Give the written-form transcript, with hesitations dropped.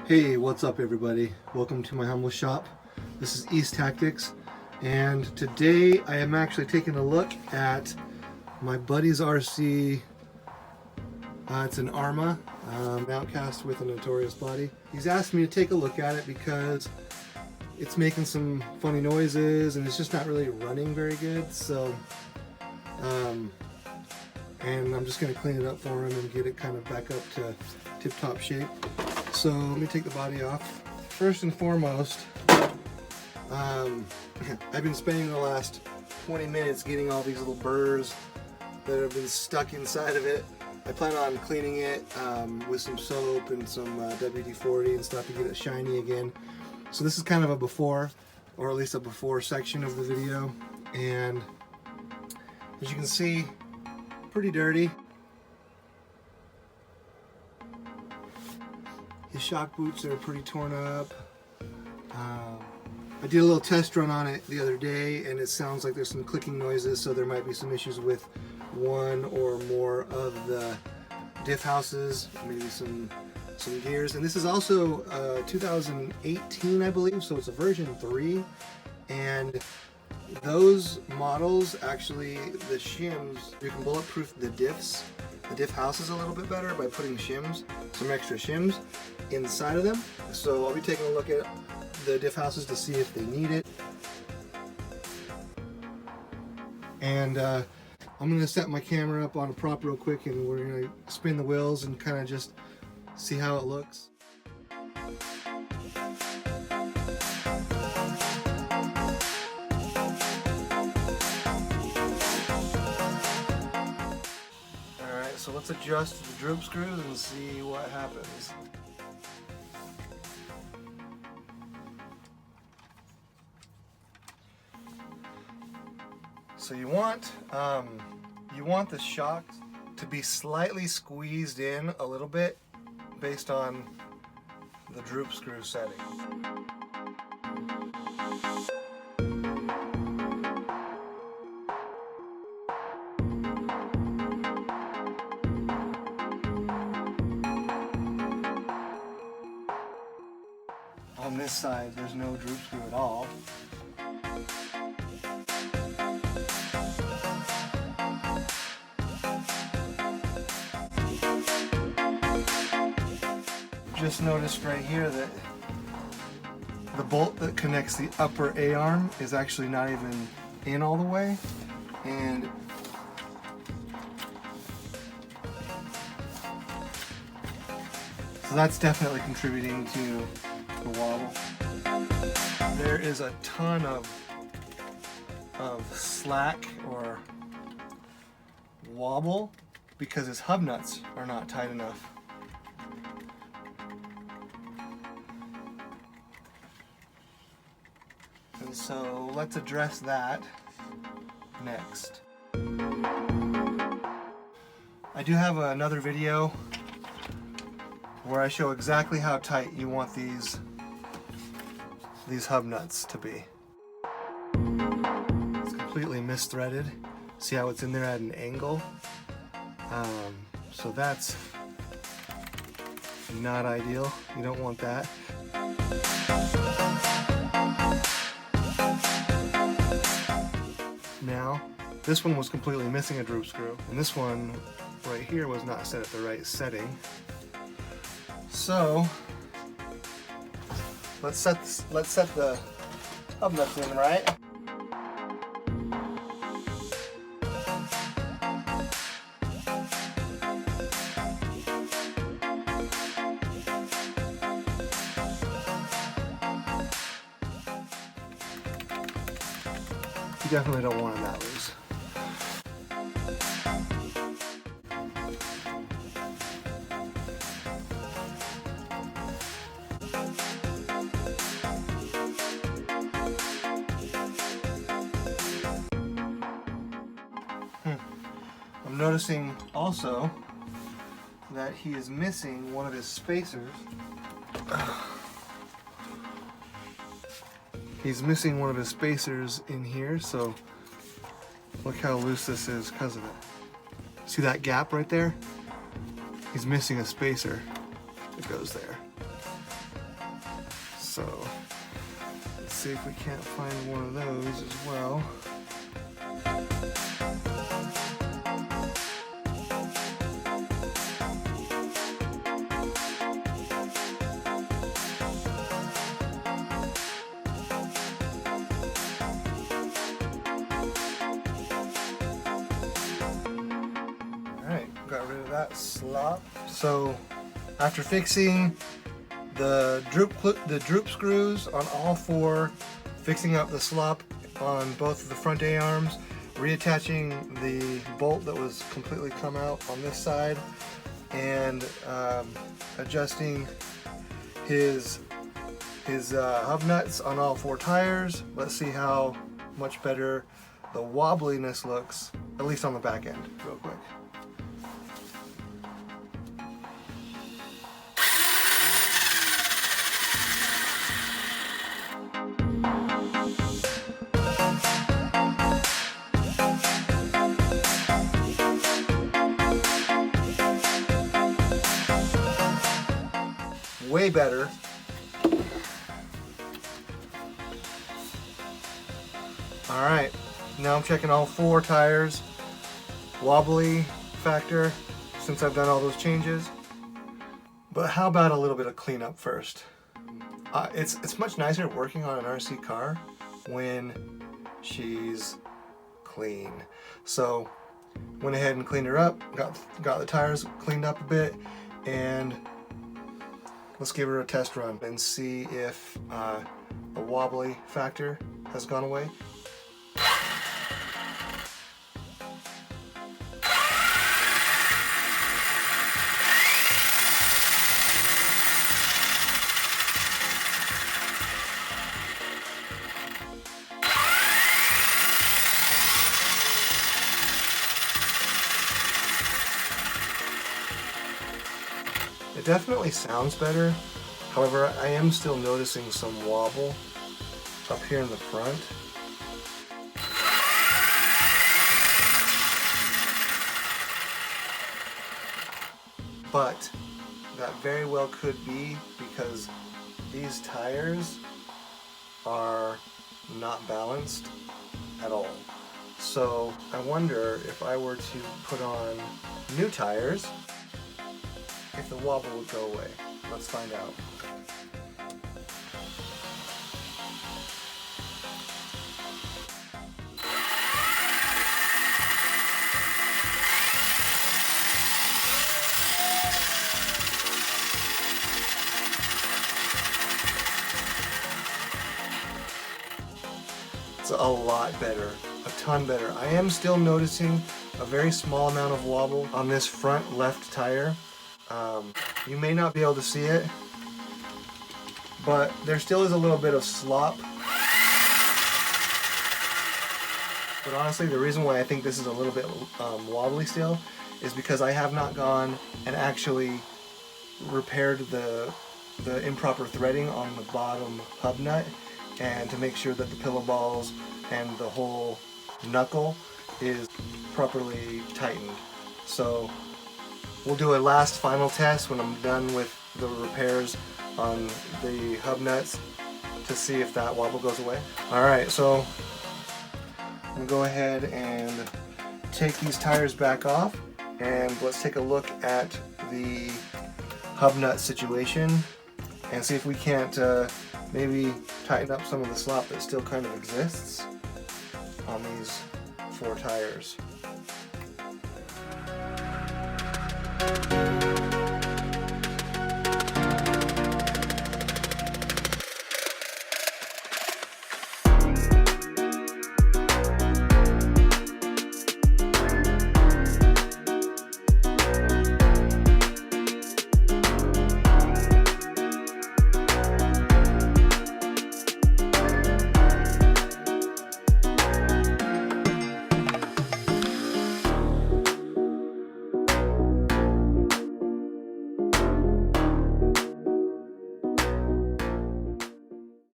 Hey, what's up everybody? Welcome to my humble shop. This is East Tactics, and today I am actually taking a look at my buddy's RC. It's an Arrma outcast with a Notorious body. He's asked me to take a look at it because it's making some funny noises and it's just not really running very good. So, and I'm just going to clean it up for him and get it kind of back up to tip-top shape. So let me take the body off. First and foremost, I've been spending the last 20 minutes getting all these little burrs that have been stuck inside of it. I plan on cleaning it with some soap and some WD-40 and stuff to get it shiny again. So this is kind of a before, or at least a before section of the video. And as you can see, pretty dirty. His shock boots are pretty torn up. I did a little test run on it the other day and it sounds like there's some clicking noises, so there might be some issues with one or more of the diff houses, maybe some gears. And this is also 2018, I believe, so it's a version 3. And those models, actually, the shims, you can bulletproof the diff houses a little bit better by putting shims, some extra shims inside of them. So I'll be taking a look at the diff houses to see if they need it. And I'm going to set my camera up on a prop real quick and we're going to spin the wheels and kind of just see how it looks. Alright, so let's adjust the droop screws and see what happens. So you want the shock to be slightly squeezed in a little bit based on the droop screw setting. On this side, there's no droop screw at all. Just noticed right here that the bolt that connects the upper A-arm is actually not even in all the way, and so that's definitely contributing to the wobble. There is a ton of slack or wobble because his hub nuts are not tight enough. And so let's address that next. I do have another video where I show exactly how tight you want these hub nuts to be. It's completely misthreaded. See how it's in there at an angle? So that's not ideal. You don't want that. Now, this one was completely missing a droop screw, and this one right here was not set at the right setting. So let's set the hub nuts in, right? You definitely don't want them that loose. I'm noticing also that he is missing one of his spacers. He's missing one of his spacers in here, so look how loose this is because of it. See that gap right there? He's missing a spacer that goes there. So let's see if we can't find one of those as well. Alright, got rid of that slop. So after fixing the droop screws on all four, fixing up the slop on both of the front A-arms, reattaching the bolt that was completely come out on this side, and adjusting his hub nuts on all four tires. Let's see how much better the wobbliness looks, at least on the back end, real quick. Way better. Alright, now I'm checking all four tires. Wobbly factor since I've done all those changes. But how about a little bit of cleanup first? It's much nicer working on an RC car when she's clean. So went ahead and cleaned her up, got the tires cleaned up a bit, and let's give her a test run and see if the wobbly factor has gone away. It definitely sounds better. However, I am still noticing some wobble up here in the front. But that very well could be because these tires are not balanced at all. So I wonder if I were to put on new tires, if the wobble would go away. Let's find out. It's a lot better, a ton better. I am still noticing a very small amount of wobble on this front left tire. You may not be able to see it, but there still is a little bit of slop. But honestly, the reason why I think this is a little bit wobbly still is because I have not gone and actually repaired the improper threading on the bottom hub nut, and to make sure that the pillow balls and the whole knuckle is properly tightened. So we'll do a last final test when I'm done with the repairs on the hub nuts to see if that wobble goes away. Alright, so I'm going to go ahead and take these tires back off, and let's take a look at the hub nut situation and see if we can't maybe tighten up some of the slop that still kind of exists on these four tires.